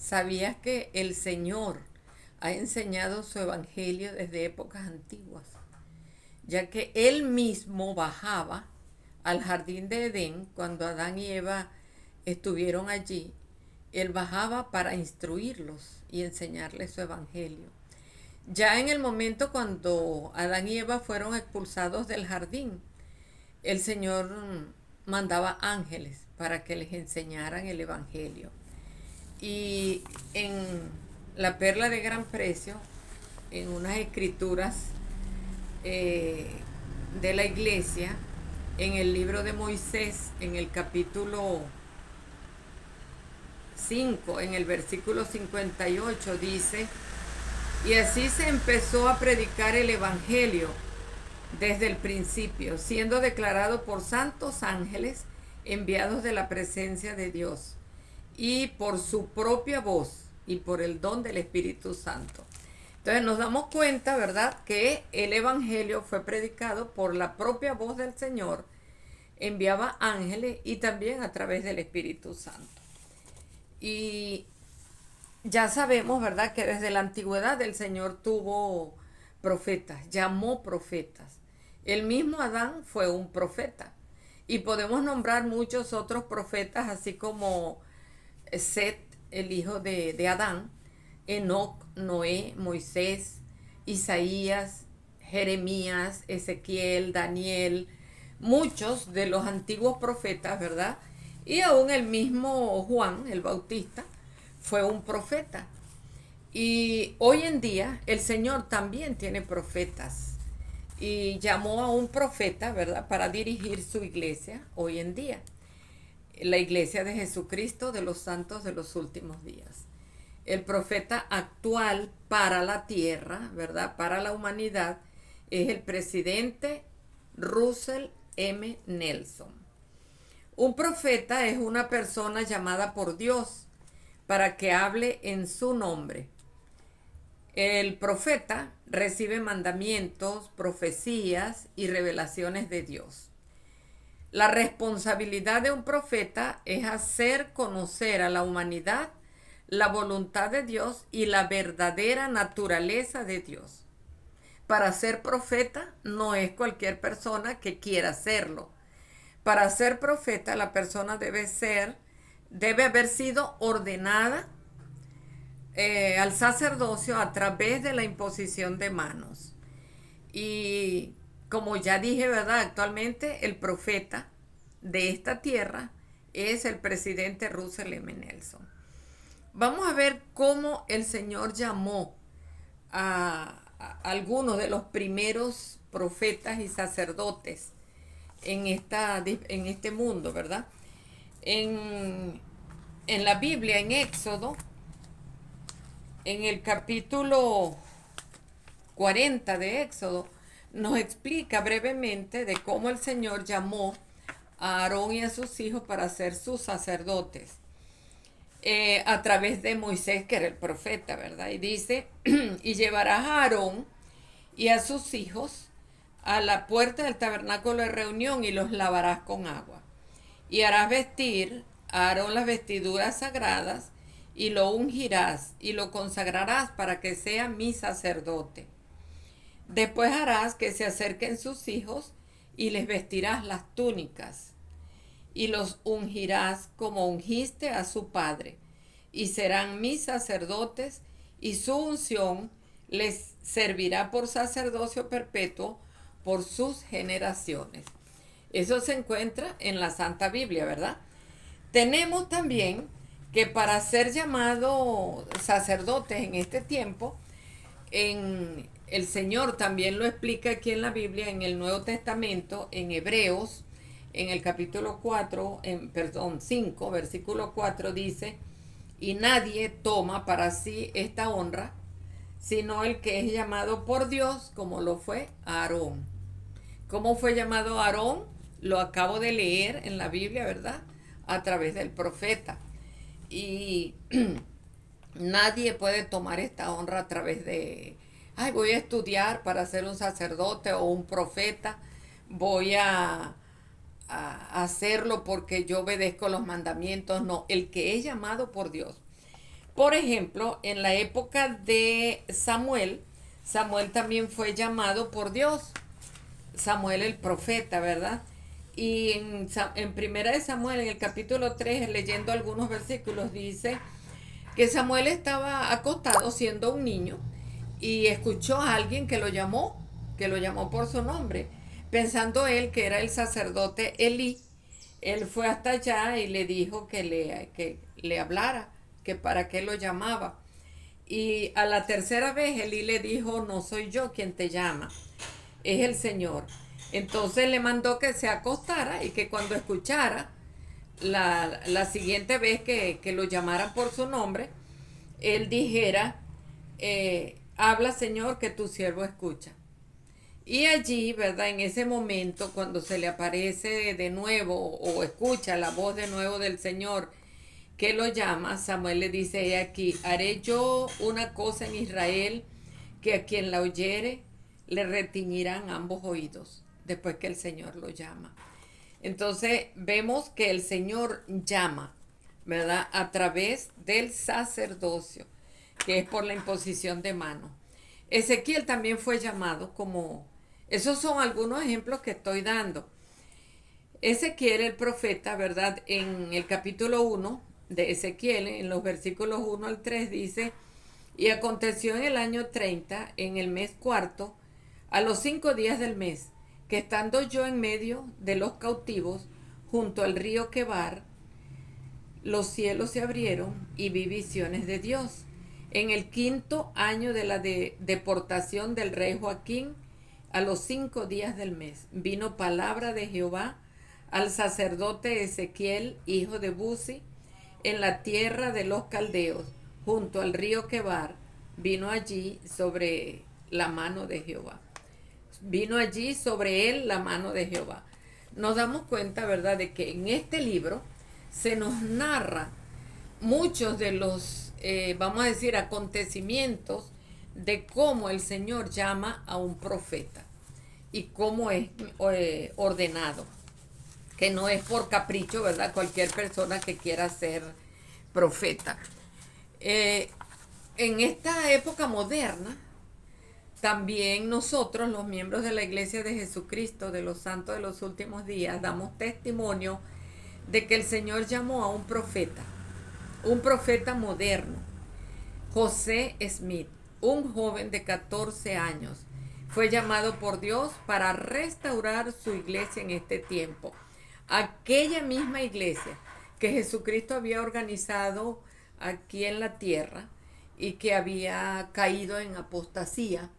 ¿Sabías que el Señor ha enseñado su evangelio desde épocas antiguas? Ya que Él mismo bajaba al jardín de Edén cuando Adán y Eva estuvieron allí. Él bajaba para instruirlos y enseñarles su evangelio. Ya en el momento cuando Adán y Eva fueron expulsados del jardín, el Señor mandaba ángeles para que les enseñaran el evangelio. Y en la perla de gran precio, en unas escrituras eh, de la iglesia, en el libro de Moisés, en el capítulo 5, en el versículo 58, dice: y así se empezó a predicar el evangelio desde el principio, siendo declarado por santos ángeles enviados de la presencia de Dios, y por su propia voz y por el don del Espíritu Santo. Entonces nos damos cuenta, ¿verdad?, que el evangelio fue predicado por la propia voz del Señor, enviaba ángeles y también a través del Espíritu Santo. Y ya sabemos, ¿verdad?, que desde la antigüedad el Señor tuvo profetas, llamó profetas. El mismo Adán fue un profeta. Y podemos nombrar muchos otros profetas, así como Set, el hijo de Adán, Enoc, Noé, Moisés, Isaías, Jeremías, Ezequiel, Daniel, muchos de los antiguos profetas, ¿verdad? Y aún el mismo Juan, el Bautista, fue un profeta. Y hoy en día el Señor también tiene profetas y llamó a un profeta, ¿verdad?, para dirigir su iglesia hoy en día, la iglesia de Jesucristo de los santos de los últimos días. El profeta actual para la tierra, ¿verdad?, para la humanidad, es el presidente Russell M. Nelson. Un profeta es una persona llamada por Dios para que hable en su nombre. El profeta recibe mandamientos, profecías y revelaciones de Dios. La responsabilidad de un profeta es hacer conocer a la humanidad la voluntad de Dios y la verdadera naturaleza de Dios. Para ser profeta no es cualquier persona que quiera serlo. Para ser profeta la persona debe haber sido ordenada al sacerdocio a través de la imposición de manos. Y como ya dije, ¿verdad?, actualmente el profeta de esta tierra es el presidente Russell M. Nelson. Vamos a ver cómo el Señor llamó a algunos de los primeros profetas y sacerdotes en este mundo, ¿verdad? En la Biblia, en Éxodo, en el capítulo 40 de Éxodo, nos explica brevemente de cómo el Señor llamó a Aarón y a sus hijos para ser sus sacerdotes a través de Moisés, que era el profeta, ¿verdad? Y dice: y llevarás a Aarón y a sus hijos a la puerta del tabernáculo de reunión y los lavarás con agua. Y harás vestir a Aarón las vestiduras sagradas y lo ungirás y lo consagrarás para que sea mi sacerdote. Después harás que se acerquen sus hijos y les vestirás las túnicas y los ungirás como ungiste a su padre, y serán mis sacerdotes, y su unción les servirá por sacerdocio perpetuo por sus generaciones. Eso se encuentra en la Santa Biblia, ¿verdad? Tenemos también que para ser llamados sacerdotes en este tiempo, el Señor también lo explica aquí en la Biblia, en el Nuevo Testamento, en Hebreos, en el capítulo 5, versículo 4, dice: y nadie toma para sí esta honra, sino el que es llamado por Dios, como lo fue Aarón. ¿Cómo fue llamado Aarón? Lo acabo de leer en la Biblia, ¿verdad?, a través del profeta. Y nadie puede tomar esta honra a través de: ay, voy a estudiar para ser un sacerdote o un profeta, voy a hacerlo porque yo obedezco los mandamientos. No, el que es llamado por Dios. Por ejemplo, en la época de Samuel, Samuel también fue llamado por Dios, Samuel el profeta, ¿verdad? Y en Primera de Samuel, en el capítulo 3, leyendo algunos versículos, dice que Samuel estaba acostado siendo un niño y escuchó a alguien que lo llamó por su nombre, pensando él que era el sacerdote Elí. Él fue hasta allá y le dijo que le hablara, que para qué lo llamaba. Y a la tercera vez Elí le dijo, no soy yo quien te llama, es el Señor. Entonces le mandó que se acostara y que cuando escuchara la siguiente vez que lo llamaran por su nombre, él dijera, habla Señor que tu siervo escucha. Y allí, ¿verdad? En ese momento, cuando se le aparece de nuevo o escucha la voz de nuevo del Señor que lo llama, Samuel le dice, he aquí, haré yo una cosa en Israel que a quien la oyere le retiñirán ambos oídos, después que el Señor lo llama. Entonces vemos que el Señor llama, ¿verdad? A través del sacerdocio, que es por la imposición de mano. Ezequiel también fue llamado como... Esos son algunos ejemplos que estoy dando. Ezequiel, el profeta, ¿verdad? En el capítulo 1 de Ezequiel, en los versículos 1 al 3, dice, y aconteció en el año 30, en el mes cuarto, a los 5 días del mes, que estando yo en medio de los cautivos, junto al río Quebar, los cielos se abrieron y vi visiones de Dios. En el 5.º año de la deportación del rey Joaquín, a los 5 días del mes, vino palabra de Jehová al sacerdote Ezequiel, hijo de Buzi, en la tierra de los caldeos, junto al río Quebar, vino allí sobre la mano de Jehová. Vino allí sobre él la mano de Jehová. Nos damos cuenta, ¿verdad?, de que en este libro se nos narra muchos de los, vamos a decir, acontecimientos de cómo el Señor llama a un profeta y cómo es ordenado, que no es por capricho, ¿verdad? Cualquier persona que quiera ser profeta. En esta época moderna, también nosotros, los miembros de la Iglesia de Jesucristo, de los santos de los últimos días, damos testimonio de que el Señor llamó a un profeta moderno, José Smith, un joven de 14 años. Fue llamado por Dios para restaurar su iglesia en este tiempo. Aquella misma iglesia que Jesucristo había organizado aquí en la tierra y que había caído en apostasía.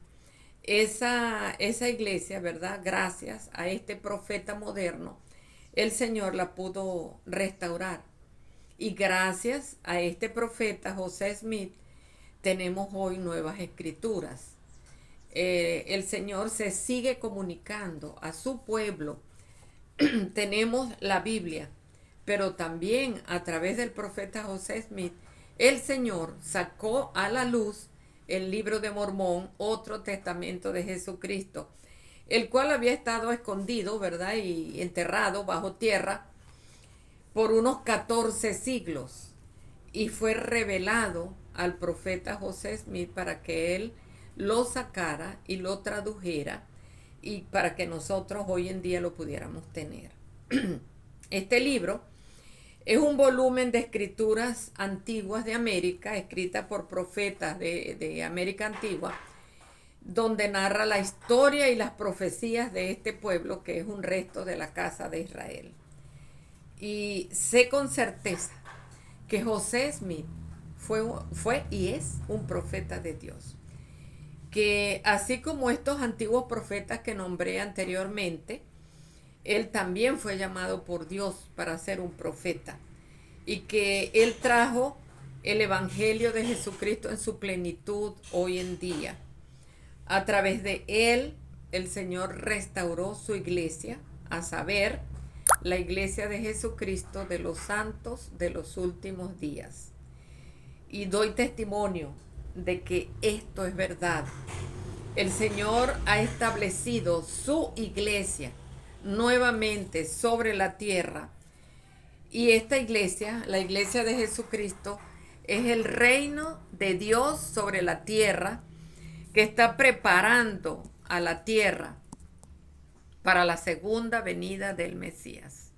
Esa iglesia, ¿verdad? Gracias a este profeta moderno, el Señor la pudo restaurar. Y gracias a este profeta José Smith, tenemos hoy nuevas escrituras. El Señor se sigue comunicando a su pueblo. Tenemos la Biblia, pero también a través del profeta José Smith, el Señor sacó a la luz el libro de Mormón, otro testamento de Jesucristo, el cual había estado escondido, ¿verdad? Y enterrado bajo tierra por unos 14 siglos. Y fue revelado al profeta José Smith para que él lo sacara y lo tradujera y para que nosotros hoy en día lo pudiéramos tener. Este libro es un volumen de escrituras antiguas de América, escritas por profetas de América Antigua, donde narra la historia y las profecías de este pueblo que es un resto de la casa de Israel. Y sé con certeza que José Smith fue y es un profeta de Dios. Que así como estos antiguos profetas que nombré anteriormente, él también fue llamado por Dios para ser un profeta. Y que él trajo el evangelio de Jesucristo en su plenitud hoy en día. A través de él, el Señor restauró su iglesia, a saber, la iglesia de Jesucristo de los santos de los últimos días. Y doy testimonio de que esto es verdad. El Señor ha establecido su iglesia nuevamente sobre la tierra. Y esta iglesia, la iglesia de Jesucristo, es el reino de Dios sobre la tierra, que está preparando a la tierra para la segunda venida del Mesías.